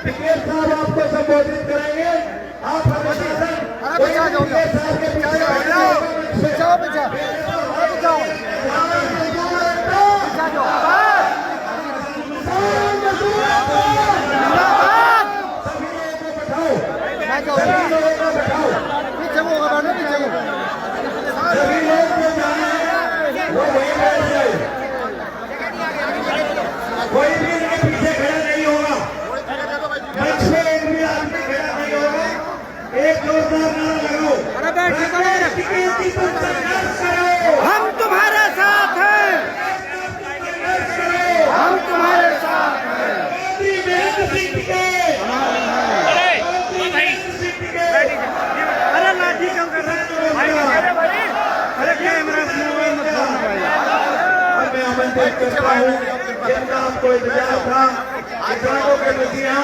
टिकैत साहब आपको संबोधित करेंगे। आप प्रशासन साहब के कोई भी इनके पीछे खड़ा नहीं होगा, मंच पे एक भी आदमी खड़ा नहीं होगा। एक जोरदार नारा लगाओ, हम तुम्हारे साथ हैं, हम तुम्हारे साथ हैं। अरे लाठी क्यों कर रहे हैं? अरे कैमरा मैं आमंत्रित करता हूँ जिनका आपको इंतजार था, किसानों के मुखिया,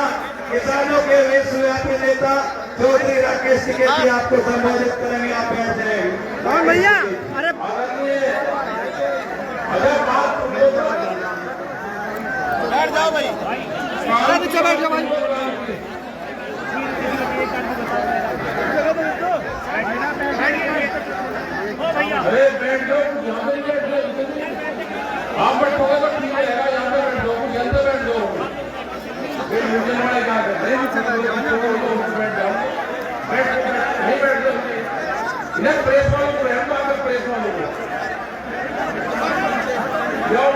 किसानों के विश्वव्यापी नेता चौधरी राकेश टिकैत जी आपको संबोधित करेंगे। आप बैठ जाएंगे। कौन भैया? अरे बैठ जाओ भाई, अरे पीछे बैठ जाओ भाई। अरे बैठ जाओ, आप बैठोगे तो ठीक रहेगा। यहाँ पे बैठ जाओ, जल्दी बैठ जाओ। फिर मुझे लड़ाई क्या करते हैं? बैठ जाओ, नहीं बैठ जाओ। इन्हें प्रेस वालों को रहना, अगर प्रेस वालों को जाओ,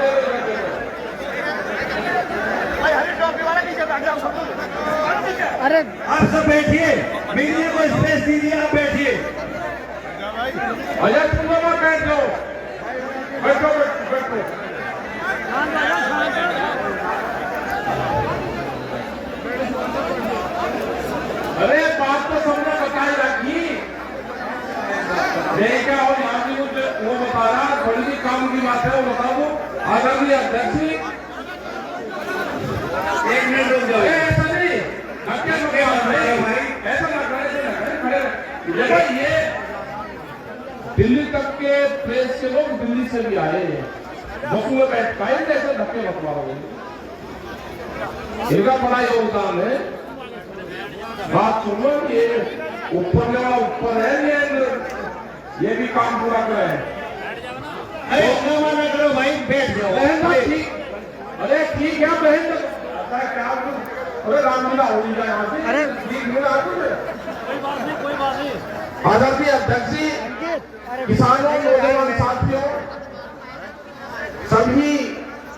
अरे आप सब बैठिए, मीडिया को स्पेस दीजिए। आप बैठिए, अजय तुम लोग बैठ जाओ, बैठो बैठो। अरे बात तो सबने बताई रखी, क्या हो यहाँ की वो बता रहा, थोड़ी सी काम की बात है वो बता दो। आदरणीय अध्यक्ष जी, एक मिनट रुक जाओ। ऐसा नहीं, ऐसा ना खड़े देखो, ये दिल्ली तक के प्रेस के लोग दिल्ली से भी आए हैं, बसों में बैठ पाए ऐसे धक्के बसवा रहे हैं। इनका बड़ा योगदान है। बात सुनो, ये ऊपर वाला ऊपर है, ये भी काम पूरा करे। अरे करो भाई, बैठ जाओ। ठीक, अरे ठीक है बहन, क्या अरे रामलीला हो जाए यहाँ से। अरे ठीक मिला कोई बात नहीं। आदरणीय अध्यक्ष जी, किसानों, नौजवान साथियों, सभी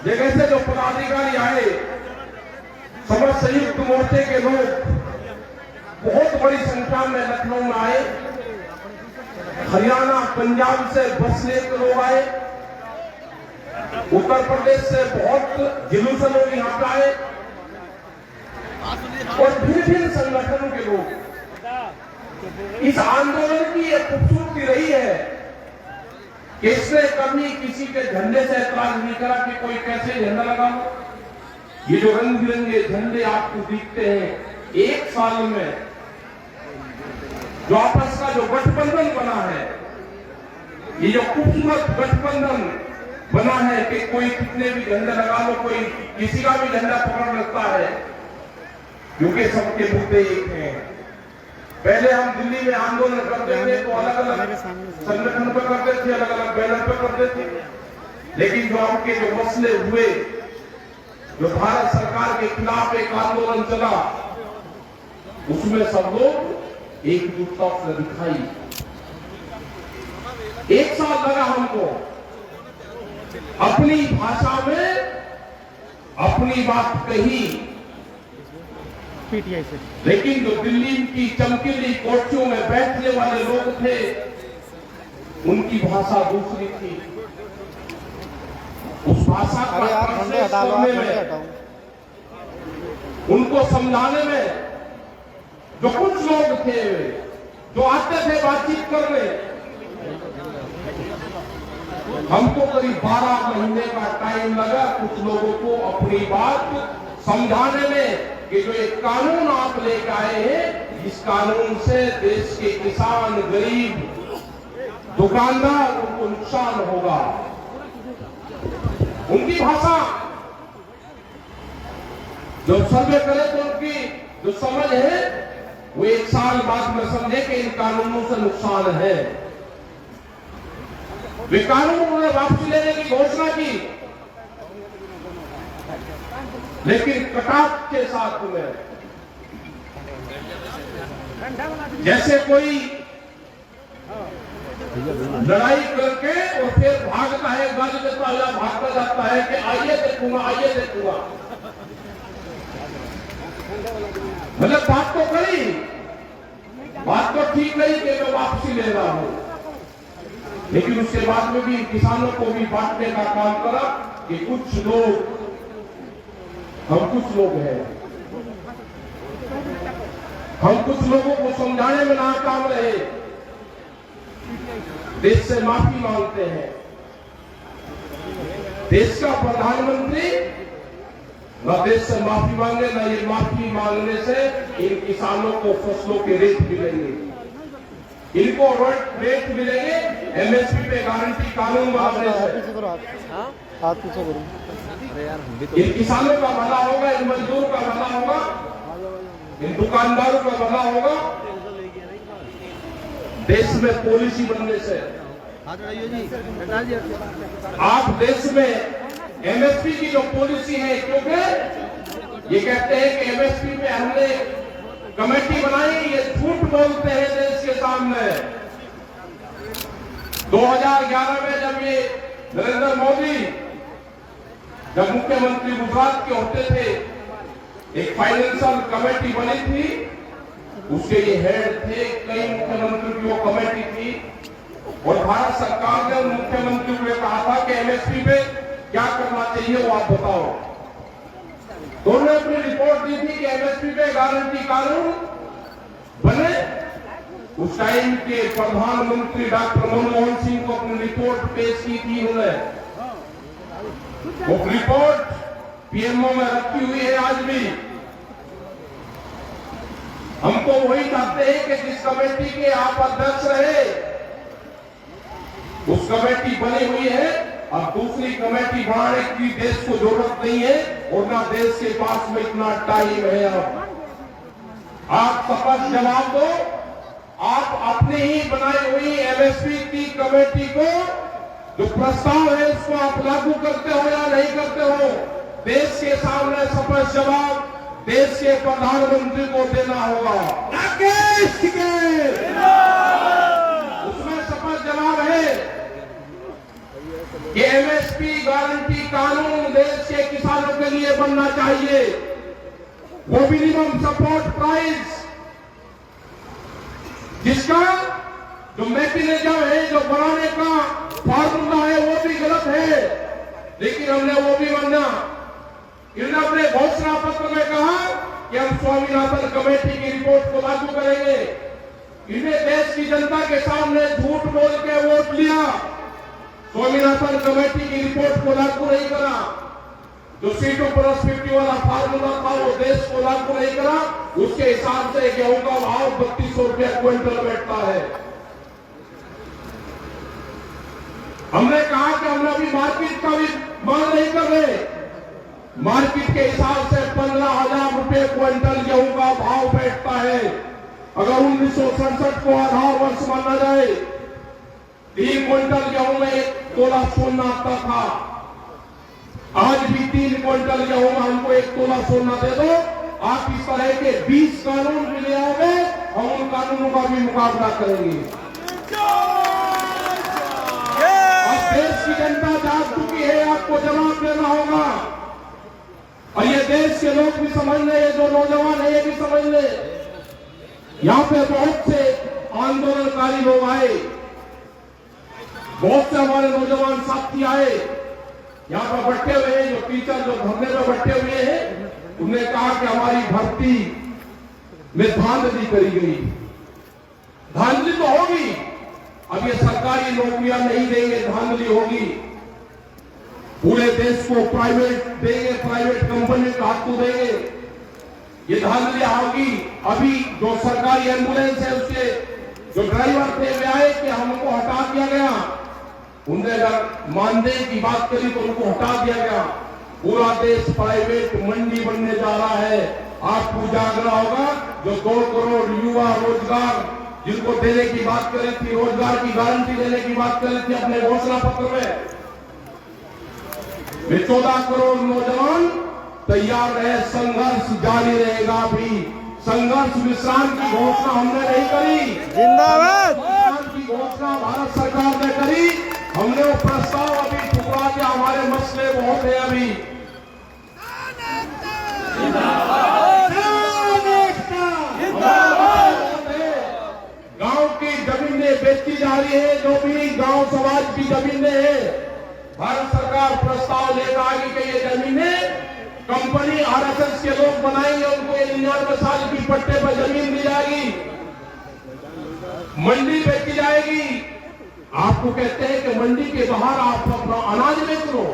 जगह से जो पदाधिकारी आए, समस्त संयुक्त मोर्चे के लोग बहुत बड़ी संख्या में लखनऊ में आए। हरियाणा, पंजाब से बस लेकर लोग आए, उत्तर प्रदेश से बहुत जिलों से लोग यहाँ पे आए और भिन्न संगठनों के लोग। इस आंदोलन की एक खूबसूरती रही है कि इसने कभी किसी के झंडे से ऐतराज नहीं करा कि कोई कैसे झंडा लगाओ। ये जो रंग बिरंगे झंडे आपको दिखते हैं, एक साल में जो आपस का जो गठबंधन बना है, ये जो खूबसूरत गठबंधन बना है कि कोई कितने भी झंडे लगा लो, कोई किसी का भी झंडा पकड़ लगता है, क्योंकि सबके मुद्दे एक हैं। पहले हम दिल्ली में आंदोलन करते थे तो अलग अलग संगठन पर करते थे, अलग अलग बैनर पर करते थे, लेकिन जो आपके जो मसले हुए, जो भारत सरकार के खिलाफ एक आंदोलन चला, उसमें सब लोग एकजुटता से दिखाई। एक साल लगा हमको अपनी भाषा में अपनी बात कही, लेकिन जो दिल्ली की चमकीली कोठियों में बैठने वाले लोग थे, उनकी भाषा दूसरी थी। उस भाषा को उनको समझाने में जो कुछ लोग थे, जो आते थे बातचीत करने, हमको करीब 12 महीने का टाइम लगा कुछ लोगों को अपनी बात समझाने में कि जो एक कानून आप लेकर आए हैं, इस कानून से देश के किसान, गरीब, दुकानदार, उनको नुकसान होगा। उनकी भाषा जब सर्वे करे तो उनकी जो समझ है वो 1 साल बाद में समझे कि इन कानूनों से नुकसान है। वे कानून उन्होंने वापसी लेने की घोषणा की, लेकिन कटाक्ष के साथ में, जैसे कोई लड़ाई करके और फिर भागता है, गाली देता हुआ भागता जाता है कि आइए देखूंगा, आइए देखूंगा। मतलब बात तो करी, बात तो ठीक नहीं कि मैं वापसी ले रहा हूं, लेकिन उसके बाद में भी किसानों को भी बांटने का काम करा कि कुछ लोग, हम कुछ लोग हैं, हम कुछ लोगों को समझाने में नाकाम रहे, देश से माफी मांगते हैं। देश का प्रधानमंत्री न देश से माफी मांगे, न ये माफी मांगने से इन किसानों को फसलों के रेट मिलेंगे, इनको रेट मिलेंगे एमएसपी पे गारंटी कानून बनाने से। इन किसानों का भला होगा, इन मजदूर का भला होगा, इन दुकानदारों का भला होगा, देश में पॉलिसी बनने से। आप देश में एमएसपी की जो पॉलिसी है, क्योंकि ये कहते हैं कि एमएसपी पे हमने कमेटी बनाई, ये झूठ बोलते हैं देश के सामने। 2011 में जब ये नरेंद्र मोदी जब मुख्यमंत्री गुजरात के होते थे, एक फाइनेंशियल कमेटी बनी थी, उसके ये हेड थे, कई मुख्यमंत्री की वो कमेटी थी, और भारत सरकार ने मुख्यमंत्री को कहा था कि एमएसपी पे क्या करना चाहिए वो आप बताओ। तो उन्होंने अपनी रिपोर्ट दी थी कि एमएसपी पे गारंटी कानून बने। उस टाइम के प्रधानमंत्री डॉक्टर मनमोहन सिंह को अपनी रिपोर्ट पेश की थी उन्होंने। वो रिपोर्ट पीएमओ में रखी हुई है आज भी। हम तो वही चाहते हैं कि जिस कमेटी के आप अध्यक्ष रहे, उस कमेटी बनी हुई है, अब दूसरी कमेटी बनाने की देश को जरूरत नहीं है, और ना देश के पास में इतना टाइम है। अब आप शपथ जवाब दो, आप अपनी ही बनाई हुई एमएसपी की कमेटी को जो प्रस्ताव है उसको आप लागू करते हो या नहीं करते हो, देश के सामने शपथ जवाब देश के प्रधानमंत्री को देना होगा। राकेश के उसमें शपथ जवाब है कि एमएसपी गारंटी कानून देश के किसानों के लिए बनना चाहिए। वो मिनिमम सपोर्ट प्राइस, जिसका जो मैकेनिज्म है, जो बनाने का फार्मूला है, वो भी गलत है, लेकिन हमने वो भी माना। इन्होंने अपने घोषणा पत्र में कहा कि हम स्वामीनाथन कमेटी की रिपोर्ट को लागू करेंगे। इन्हें देश की जनता के सामने झूठ बोल के वोट लिया, स्वामीनाथन कमेटी की रिपोर्ट को लागू नहीं करा। जो C2+50 वाला फार्मूला था वो देश को लागू नहीं करा। उसके हिसाब से गेहूं का भाव 3200 रुपया क्विंटल बैठता है। हमने कहा कि हम अभी मार्केट का भी मांग नहीं कर रहे, मार्केट के हिसाब से 15,000 रुपए क्विंटल गेहूं का भाव बैठता है। अगर 1967 को आधार वर्ष माना जाए, 3 क्विंटल गेहूं में 1 तोला सोना आता था। आज भी 3 क्विंटल गेहूं में हमको 1 तोला सोना दे दो, आप इस तरह के 20 कानून भी ले आओगे, हम उन कानूनों का भी मुकाबला करेंगे। अब देश की जनता जाग चुकी है, आपको जवाब देना होगा। और ये देश के लोग भी समझ ले, ये जो नौजवान है ये भी समझ ले। यहाँ पे बहुत से आंदोलनकारी लोग आए, बहुत से हमारे नौजवान साथी आए, यहाँ पर बैठे हुए हैं, जो टीचर जो धरने में बैठे हुए हैं, उन्होंने कहा कि हमारी भर्ती में धांधली करी गई। धांधली तो होगी, अब ये सरकारी नौकरियां नहीं देंगे, धांधली होगी। पूरे देश को प्राइवेट देंगे, प्राइवेट कंपनी का हाथ देंगे, ये धांधली होगी। अभी जो सरकारी एम्बुलेंस है उसके जो ड्राइवर थे वे आए कि हमको हटा दिया गया, उनने अगर मानदेय की बात करी तो उनको हटा दिया गया। पूरा देश प्राइवेट मंडी बनने जा रहा है। आपको जागना होगा। जो 2 करोड़ युवा रोजगार जिनको देने की बात करी थी, रोजगार की गारंटी देने की बात करी थी अपने घोषणा पत्र में, वे 14 करोड़ नौजवान तैयार रहे। संघर्ष जारी रहेगा। भी संघर्ष विश्राम की घोषणा हमने नहीं करी। जिंदाबाद। विश्राम की घोषणा भारत सरकार ने करी। हमने वो प्रस्ताव अभी ठुकरा दिया। हमारे मसले बहुत है अभी। गांव की जमीनें बेची जा रही है। जो भी गांव समाज की जमीनें हैं, भारत सरकार प्रस्ताव लेकर आगे कि ये जमीनें कंपनी आरएसएस के लोग बनाएंगे। उनको 99 साल की पट्टे पर जमीन दी जाएगी, मंडी बेची जाएगी। आपको कहते हैं कि मंडी के बाहर आप अपना अनाज बेच लो।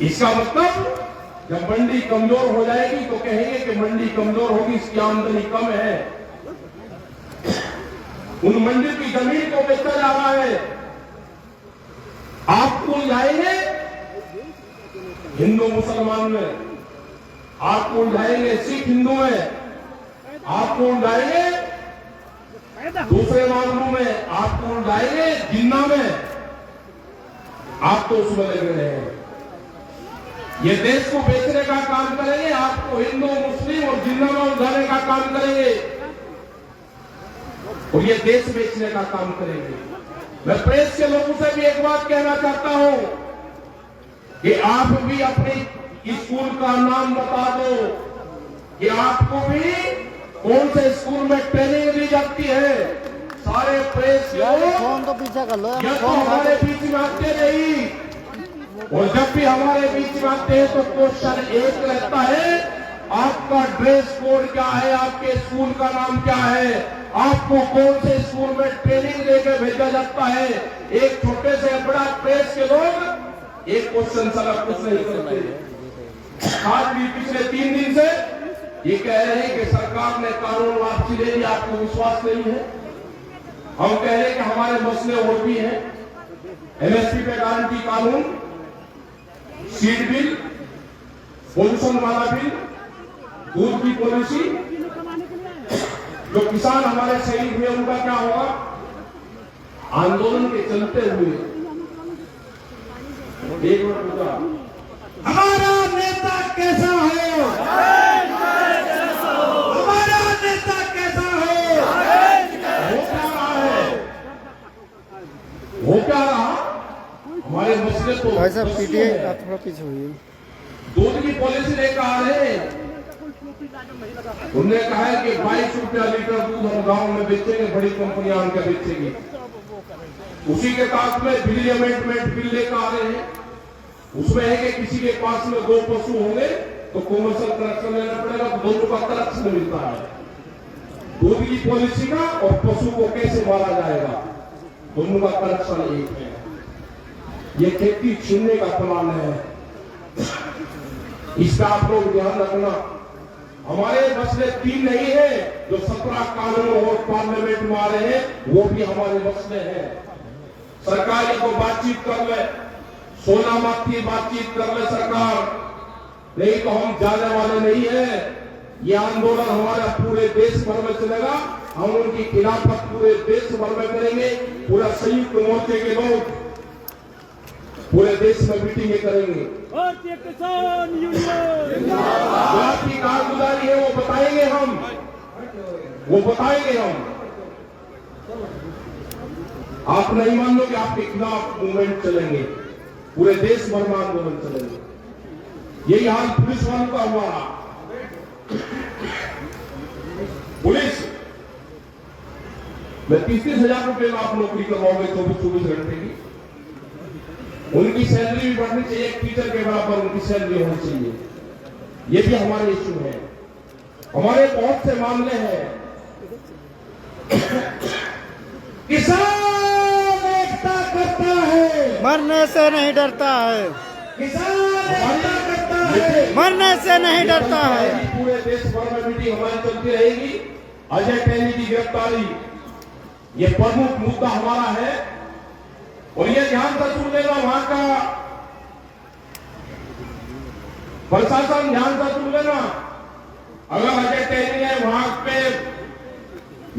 इसका मतलब जब मंडी कमजोर हो जाएगी तो कहेंगे कि मंडी कमजोर होगी, इसकी आमदनी कम है। उन मंडी की जमीन को बेचा जा रहा है। आपको उलझाएंगे हिंदू मुसलमान में, आपको उलझाएंगे सिख हिंदू में, आपको उलझाएंगे दूसरे मामलों में, आपको उलझाएंगे जिन्ना में। आप तो उसमें लगे रहे हैं। ये देश को बेचने का काम करेंगे। आपको हिंदू मुस्लिम और जिन्ना में उलझाने का काम करेंगे और ये देश बेचने का काम करेंगे। मैं प्रेस के लोगों से भी एक बात कहना चाहता हूं कि आप भी अपने स्कूल का नाम बता दो कि आपको भी कौन से स्कूल में ट्रेनिंग दी जाती है। सारे प्रेस फोन तो पीछे कर लो। या तो हमारे बीच में आते नहीं, और जब भी हमारे बीच में आते हैं तो क्वेश्चन एक रहता है, आपका ड्रेस कोड क्या है, आपके स्कूल का नाम क्या है, आपको कौन से स्कूल में ट्रेनिंग देकर भेजा जाता है। एक छोटे से बड़ा प्रेस के लोग एक क्वेश्चन सवाल कुछ नहीं करते। आज भी पिछले 3 दिन से ये कह रहे हैं कि सरकार ने कानून वापसी ले ली, आपको विश्वास नहीं है। हम कह रहे हैं कि हमारे मसले और भी हैं। एमएसपी पे गारंटी कानून, सीड बिल, पोल्यूशन वाला बिल, दूध की पॉलिसी, जो किसान हमारे शहीद हुए उनका क्या होगा। आंदोलन के चलते हुए एक मिनट रुका, हमारा नेता कैसा है, हमारा नेता कैसा है, हो क्या रहा है, हो क्या रहा। हमारे मसले तो भाई साहब पीटीए आप थोड़ा पीछे हुई। दूध की पॉलिसी लेकर आ रहे हैं। उन्होंने कहा है कि 22 रुपया लीटर दूध हम गांव में बेचेंगे, बड़ी कंपनियां उनका बेचेगी। उसी के साथ में बिल अमेंडमेंट बिल लेकर आ रहे हैं। उसमें है कि किसी के पास में 2 पशु होंगे तो कमर्शियल कनेक्शन लेना पड़ेगा, तो दोनों का कनेक्शन मिलता है। दूध की पॉलिसी का और पशु को कैसे मारा जाएगा, दोनों का कनेक्शन एक है। ये खेती छीनने का प्लान है, इसका आप लोग ध्यान रखना। हमारे मसले 3 नहीं है जो 17 कानून और पार्लियामेंट में आ रहे हैं, वो भी हमारे मसले हैं। सरकार को बातचीत कर ले, 16 माह की बातचीत कर ले सरकार, नहीं तो हम जाने वाले नहीं है। ये आंदोलन हमारा पूरे देश भर में चलेगा। हम उनकी खिलाफत पूरे देश भर में करेंगे। पूरा संयुक्त मोर्चे के लोग पूरे देश में मीटिंगें करेंगे। भारतीय किसान यूनियन जो आपकी कारगुजारी है वो बताएंगे हम, वो बताएंगे हम। आप नहीं मान लो कि आपके खिलाफ मूवमेंट चलेंगे, पूरे देश भर में आंदोलन चलेंगे। यही हाल पुलिस वालों का हुआ। पुलिस में 30,000 रुपए में आप नौकरी करवाओगे 24 घंटे की। उनकी सैलरी भी बढ़नी चाहिए, एक टीचर के बराबर उनकी सैलरी होनी चाहिए। ये भी हमारे इश्यू है। हमारे बहुत से मामले हैं। किसान एकता करता है, मरने से नहीं डरता है, किसान एकता करता है, मरने से नहीं डरता है। पूरे देश भर में मीटिंग हमारी चलती रहेगी। अजय टैनी की गिरफ्तारी ये प्रमुख मुद्दा हमारा है। और ये ध्यान से सुन लेना, वहां का प्रशासन ध्यान से सुन लेना, अगर अजय टेनी ने वहां पे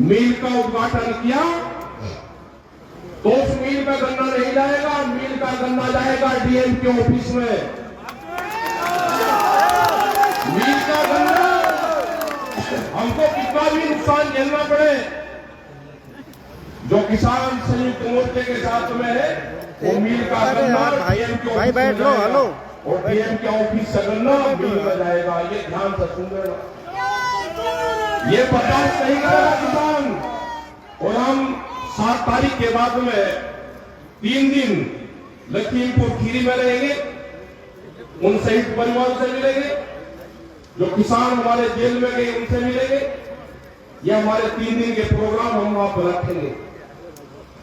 मिल का उद्घाटन किया तो उस मिल का गन्ना नहीं जाएगा, मिल का गन्ना जाएगा डीएम के ऑफिस में। मिल का गन्ना हमको कितना भी नुकसान झेलना पड़े, जो किसान संयुक्त मोर्चे के साथ में है वो मिल का गन्ना डीएम के भाई बैठ लो, हेलो, और डीएम के ऑफिस से गन्ना मिल में जाएगा। ये ध्यान से सुन लेना, ये बर्दाश्त नहीं करेगा किसान। और हम 7 तारीख के बाद में 3 दिन लखीमपुर खीरी में रहेंगे, उन शहीद परिवार से मिलेंगे, जो किसान हमारे जेल में गए उनसे मिलेंगे। ये हमारे 3 दिन के प्रोग्राम हम वहां पर रखेंगे।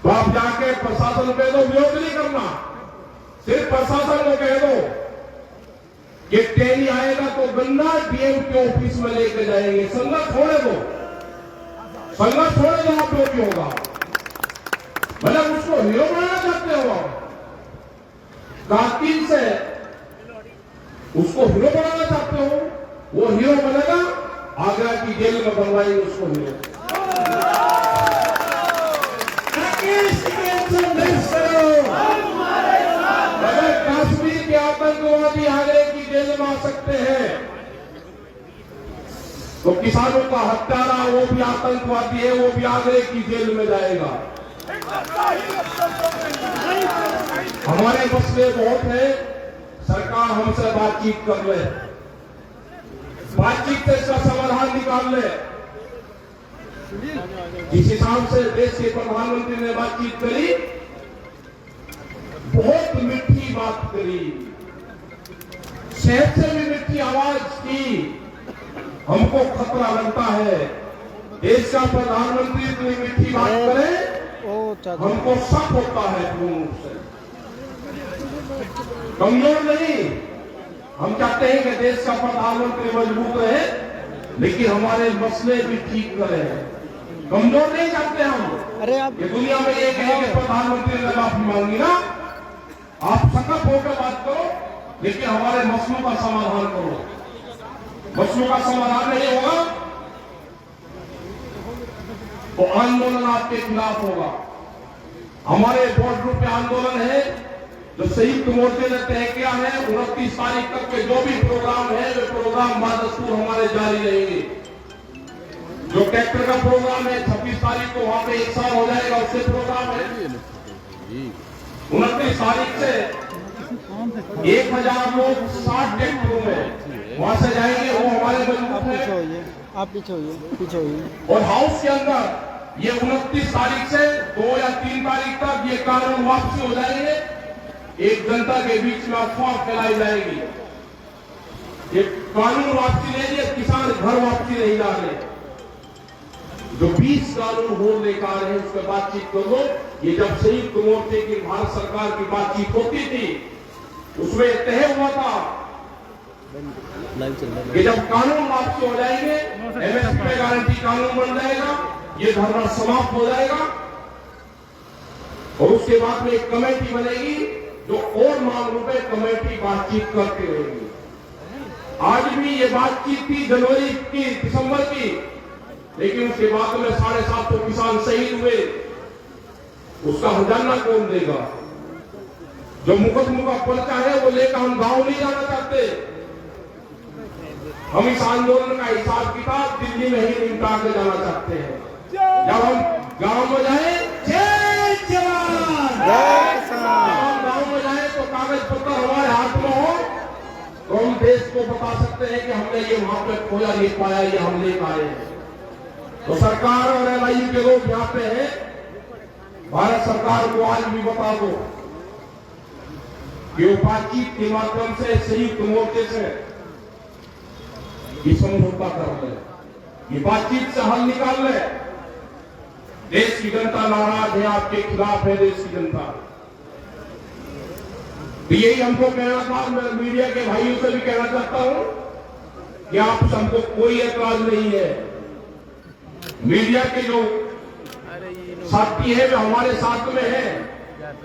तो आप जाके प्रशासन को कह दो, विरोध नहीं करना, सिर्फ प्रशासन को कह दो कि टेनी आएगा तो गन्ना डीएम के ऑफिस में लेकर जाएंगे। संघर्ष छोड़े दो, संघर्ष छोड़े दो, आप जो भी होगा। मतलब उसको हीरो बनाना चाहते हो, कातिल से उसको हीरो बनाना चाहते हो, वो हीरो बनेगा, आगरा की जेल में बनवाएंगे उसको हीरो। अगर कश्मीर के आतंकवादी आगरे की जेल में आ सकते हैं तो किसानों का हत्यारा वो भी आतंकवादी है, वो भी आगरे की जेल में जाएगा। हमारे मसले बहुत है, सरकार हमसे बातचीत कर ले, बातचीत से इसका समाधान निकाल ले। जिस हिसाब से देश के प्रधानमंत्री ने बातचीत करी, बहुत मीठी बात करी, शहर से भी मीठी आवाज की। हमको खतरा लगता है, देश का प्रधानमंत्री इतनी मीठी बात करे, हमको शक होता है पूर्ण रूप से। कमजोर नहीं, हम चाहते हैं कि देश का प्रधानमंत्री मजबूत रहे, लेकिन हमारे मसले भी ठीक करे। कमजोर नहीं चाहते हम। अरे आप ये दुनिया में एक है कि प्रधानमंत्री ने माफी मांगी ना, आप सकत होकर बात करो, लेकिन हमारे मसलों का समाधान करो। मसलों का समाधान नहीं होगा तो आंदोलन आपके खिलाफ होगा। हमारे बॉर्डर पे आंदोलन है, जो संयुक्त मोर्चे ने तय किया है। 29 तारीख तक के जो भी प्रोग्राम है, वे प्रोग्राम बादस्तूर हमारे जारी रहेंगे। जो ट्रैक्टर का प्रोग्राम है 26 तारीख को वहां पे 1 साल हो जाएगा, उससे प्रोग्राम है। 29 तारीख से 1000 लोग 60 ट्रैक्टरों में वहां से जाएंगे, वो हमारे मजबूत है। आप पीछे होइए, पीछे होइए। और हाउस के अंदर ये 29 तारीख से 2 या 3 तारीख तक ये कानून वापसी हो जाएंगे। एक जनता के बीच में अफवाह फैलाई जाएगी, ये कानून वापसी नहीं है, किसान घर वापसी नहीं जा रहे। जो 20 कानून हो लेकर आ रहे हैं, उस पर बातचीत कर लो। ये जब संयुक्त मोर्चे की भारत सरकार की बातचीत होती थी, उसमें तय हुआ था कि जब कानून वापसी हो जाएंगे, एमएसपी पे गारंटी कानून बन जाएगा, ये धरना समाप्त हो जाएगा। और उसके बाद में एक कमेटी बनेगी, जो और मामलों पे कमेटी बातचीत करती रहेगी। आज भी ये बातचीत थी जनवरी की, दिसंबर की, लेकिन उसके बाद में 750 किसान शहीद हुए, उसका हर्जाना कौन देगा? जो मुकदमों का पर्चा है वो लेकर हम गांव नहीं जाना चाहते। हम इस आंदोलन का हिसाब किताब दिल्ली में ही निपटा के जाना चाहते हैं। जब हम गांव में जाए, जय जवान, हम गांव में जाए तो कागज पत्र हमारे हाथ में हो, तो हम देश को बता सकते हैं कि हमने ये वहां पे खोया, ये पाया, ये हम लेकर आए हैं। तो सरकार और एलआईयू के लोग यहाँ पे हैं, भारत सरकार को आज भी बता दो कि वो बातचीत के माध्यम से संयुक्त मोर्चे से ये समझौता कर ले, ये बातचीत से हल निकाल ले। देश की जनता नाराज है, आपके खिलाफ है देश की जनता। तो यही हमको कहना था, मैं मीडिया के भाइयों से भी कहना चाहता हूं कि आप हमको कोई एतराज नहीं है। मीडिया के जो साथी है वे हमारे साथ में है,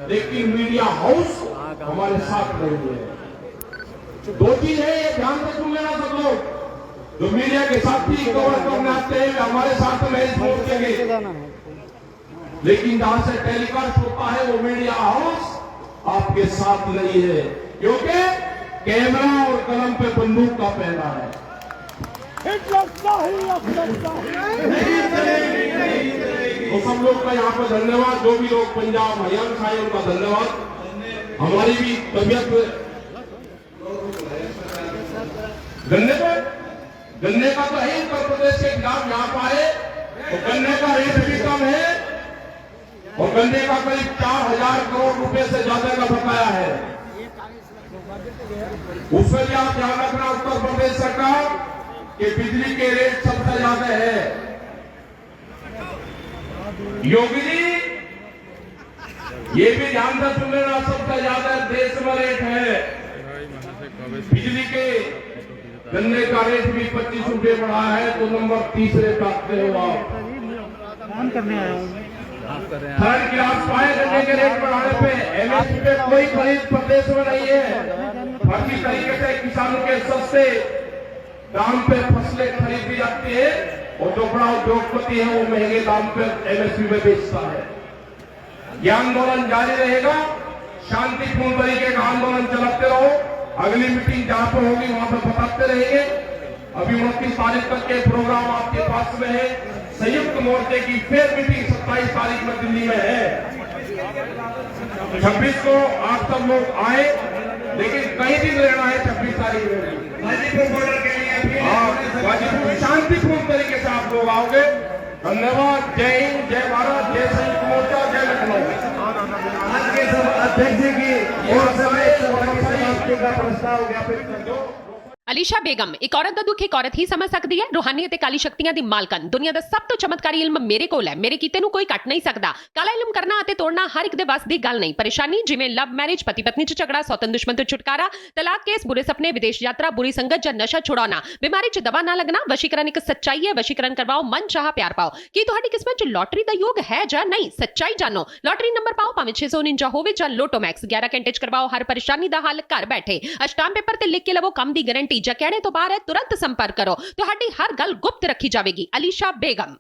लेकिन मीडिया हाउस हमारे साथ नहीं है। दो चीज है, ये ध्यान से सुन लेना सब लोग जो मीडिया के साथी कवर करने आते हैं, हमारे साथ में इस मोर्चे के, लेकिन जहां से टेलीकास्ट होता है वो मीडिया हाउस आपके साथ नहीं है, क्योंकि कैमरा और कलम पे बंदूक का पहना है। तो सब लोग का यहाँ पर धन्यवाद, जो भी लोग पंजाब हरियाणा से आए उनका धन्यवाद। हमारी भी तबियत गन्ने का तो है, उत्तर प्रदेश के खिलाफ यहाँ पर आए तो गन्ने का रेट भी कम है और गन्ने का करीब 4000 करोड़ रुपए से ज्यादा का बकाया है। उसमें भी आप ध्यान रखना उत्तर प्रदेश सरकार कि बिजली के रेट सबसे ज्यादा है। योगी जी ये भी ध्यान से सुन लेना, सबसे ज्यादा देश में रेट है बिजली के। गन्ने का रेट भी 25 रुपए बढ़ा है, तो नंबर तीसरे पे आते हो आप। काम करने आया हूँ। थर्ड क्लास पाए गन्ने के रेट बढ़ाने पे। एमएसपी पे कोई खरीद प्रदेश में नहीं है। फर्जी तरीके से किसानों के सस्ते दाम पे फसलें खरीदी जाती है और जो बड़ा उद्योगपति है वो महंगे दाम पे एमएसपी में बेचता है। ये आंदोलन जारी रहेगा, शांतिपूर्ण तरीके का आंदोलन चलाते रहो। अगली मीटिंग जहां पर होगी वहां पर बताते रहेंगे। अभी 29 तारीख तक के प्रोग्राम आपके पास में है। संयुक्त मोर्चे की फिर मीटिंग 27 तारीख में दिल्ली में है। 26 को आप सब लोग आए, लेकिन कई दिन रहना है 26 तारीख में गाजीपुर बॉर्डर के लिए। गाजीपुर शांतिपूर्ण तरीके से आप लोग आओगे। धन्यवाद। जय हिंद, जय भारत, जय संयुक्त मोर्चा, जय लखनऊ। आज के सब अध्यक्ष जी की ओर से समाप्ति का प्रस्ताव ज्ञापित कर दो। ਅਲੀਸ਼ਾ ਬੇਗਮ ਇੱਕ ਔਰਤ ਦਾ ਦੁੱਖ ਇੱਕ ਔਰਤ ਹੀ ਸਮਝ ਸਕਦੀ ਹੈ। ਰੂਹਾਨੀ ਅਤੇ ਕਾਲੀ ਸ਼ਕਤੀਆਂ ਦੀ ਮਾਲਕਨ, ਦੁਨੀਆ ਦਾ ਸਭ ਤੋਂ ਚਮਤਕਾਰੀ ਇਲਮ ਮੇਰੇ ਕੋਲ ਹੈ। ਮੇਰੇ ਕੀਤੇ ਨੂੰ ਕੋਈ ਕੱਟ ਨਹੀਂ ਸਕਦਾ। ਕਾਲਾ ਇਲਮ ਕਰਨਾ ਅਤੇ ਤੋੜਨਾ ਹਰ ਇੱਕ ਦੇ ਵੱਸ ਦੀ ਗੱਲ ਨਹੀਂ। ਪਰੇਸ਼ਾਨੀ ਜਿਵੇਂ ਲਵ ਮੈਰਿਜ, ਪਤੀ ਪਤਨੀ 'ਚ ਝਗੜਾ, ਸੌਤਨ ਦੁਸ਼ਮਣ ਤੋਂ ਛੁਟਕਾਰਾ, ਤਲਾਕ ਕੇਸ, ਬੁਰੇ ਸੁਪਨੇ, ਵਿਦੇਸ਼ ਯਾਤਰਾ, ਬੁਰੀ ਸੰਗਤ ਜਾਂ ਨਸ਼ਾ ਛੁਡਾਉਣਾ, ਬਿਮਾਰੀ 'ਚ ਦਵਾ ਨਾ ਲੱਗਣਾ। ਵਸ਼ੀਕਰਨ ਇੱਕ ਸੱਚਾਈ ਹੈ। ਵਸ਼ੀਕਰਨ ਕਰਵਾਓ, ਮਨ ਚਾਹਾ ਪਿਆਰ ਪਾਓ। ਕੀ ਤੁਹਾਡੀ ਕਿਸਮਤ 'ਚ ਲੋਟਰੀ ਦਾ ਯੋਗ ਹੈ ਜਾਂ ਨਹੀਂ? ਸੱਚਾਈ ਜਾਣੋ। ਲੋਟਰੀ ਨੰਬਰ ਪਾਓ, ਭਾਵੇਂ 649 ਹੋਵੇ ਜਾਂ ਲੋਟੋ ਮੈਕਸ। 11 ਘੰਟੇ 'ਚ ਕਰਵਾਓ ਹਰ ਪਰੇਸ਼ਾਨੀ ਦਾ ਹੱਲ ਘਰ ਬੈਠੇ। ਅਸ਼ਟਾਮ ਪੇਪਰ ਤੇ ਲਿਖ ਕੇ ਲਵੋ ਕੰਮ ਦੀ ਗਾਰੰਟੀ। ਜਾਂ ਕਹਿਣੇ ਤੋਂ ਬਾਹਰ तुरंत संपर्क करो, ਤੁਹਾਡੀ ਹਰ ਗੱਲ ਗੁਪਤ ਰੱਖੀ ਜਾਵੇਗੀ। ਅਲੀਸ਼ਾ ਬੇਗਮ।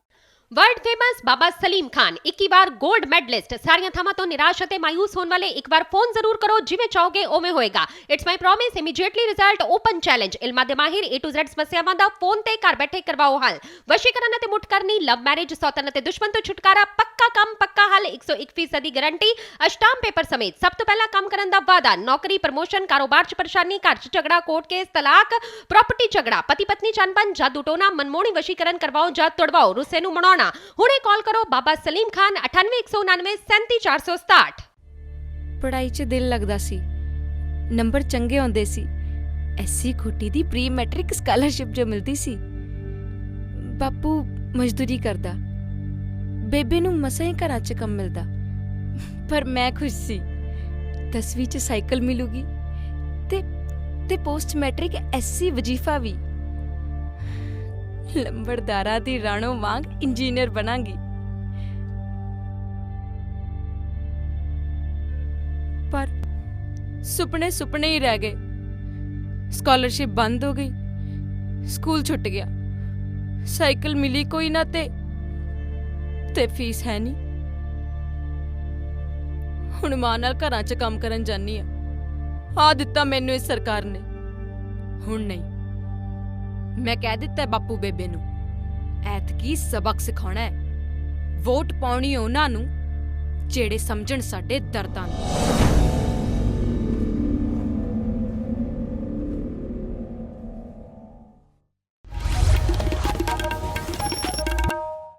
वर्ल्ड फेमस बाबा सलीम खान 21 ਵਾਰ गोल्ड मेडलिस्ट। ਸਾਰੀਆਂ ਥਾਵਾਂ ਤੋਂ ਨਿਰਾਸ਼ ਅਤੇ ਮਾਇੂਸ ਹੋਣ ਵਾਲੇ ਇੱਕ ਵਾਰ ਫੋਨ ਜ਼ਰੂਰ ਕਰੋ। ਜਿਵੇਂ ਚਾਹੋਗੇ ਉਵੇਂ ਹੋਏਗਾ। It's my promise, immediately result, open challenge. ਇਲਮਾਂ ਦੇ ਮਾਹਿਰ A to Z ਸਮੱਸਿਆਵਾਂ ਦਾ ਫੋਨ ਤੇ ਘਰ ਬੈਠੇ ਕਰਵਾਓ ਹੱਲ। ਵਸ਼ੀਕਰਨ ਅਤੇ ਮੁੱਠ ਕਰਨੀ, ਲਵ ਮੈਰਿਜ, ਸੌਤਨ ਅਤੇ ਦੁਸ਼ਮਣ ਤੋਂ ਛੁਟਕਾਰਾ, ਪੱਕਾ ਕੰਮ, ਪੱਕਾ ਹੱਲ, 101% ਦੀ ਗਾਰੰਟੀ। ਅਸ਼ਟਾਮ ਪੇਪਰ ਸਮੇਤ ਸਭ ਤੋਂ ਪਹਿਲਾਂ ਕੰਮ ਕਰਨ ਦਾ ਵਾਅਦਾ। ਨੌਕਰੀ, ਪ੍ਰਮੋਸ਼ਨ, ਕਾਰੋਬਾਰ 'ਚ ਪਰੇਸ਼ਾਨੀ, ਘਰ 'ਚ ਝਗੜਾ, ਕੋਰਟ ਕੇਸ, ਤਲਾਕ, ਪ੍ਰਾਪਰਟੀ ਝਗੜਾ, ਪਤੀ ਪਤਨੀ 'ਚ ਅਣਬਣ, ਜਾਦੂ ਟੋਨਾ, ਮਨਮੋਹਣੀ ਵਸ਼ੀਕਰਨ ਕਰਵਾਓ ਜਾਂ ਤੁੜਵਾਓ, ਰੁੱਸੇ ਨੂੰ ਮਨਾਉਣਾ। ਹੁਣੇ ਕਾਲ ਕਰੋ ਬਾਬਾ ਸਲੀਮ ਖਾਨ 98 199 37 467। ਪੜ੍ਹਾਈ 'ਚ ਦਿਲ ਲੱਗਦਾ ਸੀ, ਨੰਬਰ ਚੰਗੇ ਆਉਂਦੇ ਸੀ। ਐਸੀ ਖੋਟੀ ਦੀ ਪ੍ਰੀ ਮੈਟ੍ਰਿਕ ਸਕਾਲਰਸ਼ਿਪ ਜੋ ਮਿਲਦੀ ਸੀ। ਬਾਪੂ ਮਜ਼ਦੂਰੀ ਕਰਦਾ, ਬੇਬੇ ਨੂੰ ਮਸਾਂ ਹੀ ਘਰਾਂ 'ਚ ਕੰਮ ਮਿਲਦਾ, ਪਰ ਮੈਂ ਖੁਸ਼ ਸੀ। 10ਵੀਂ 'ਚ ਸਾਈਕਲ ਮਿਲੂਗੀ ਤੇ ਪੋਸਟ ਮੈਟ੍ਰਿਕ ਐਸੀ ਵਜੀਫਾ ਵੀ। ਲੰਬੜਦਾਰਾਂ ਦੀ ਰਾਣੋ ਵਾਂਗ ਇੰਜੀਨੀਅਰ ਬਣਾਂਗੀ। ਪਰ ਸੁਪਨੇ ਹੀ ਰਹਿ ਗਏ। ਸਕਾਲਰਸ਼ਿਪ ਬੰਦ ਹੋ ਗਈ, ਸਕੂਲ ਛੁੱਟ ਗਿਆ, ਸਾਈਕਲ ਮਿਲੀ ਕੋਈ ਨਾ ਤੇ ਫੀਸ ਹੈ ਨਹੀਂ। ਹੁਣ ਮਾਂ ਨਾਲ ਘਰਾਂ 'ਚ ਕੰਮ ਕਰਨ ਜਾਨੀ ਆ ਦਿੱਤਾ ਮੈਨੂੰ ਇਸ ਸਰਕਾਰ ਨੇ। ਹੁਣ ਨਹੀਂ, ਮੈਂ ਕਹਿ ਦਿੱਤਾ ਬਾਪੂ ਬੇਬੇ ਨੂੰ, ਐਤਕੀ ਸਬਕ ਸਿਖਾਉਣਾ ਹੈ। ਵੋਟ ਪਾਉਣੀ ਉਹਨਾਂ ਨੂੰ ਜਿਹੜੇ ਸਮਝਣ ਸਾਡੇ ਦਰਦਾਂ ਨੂੰ।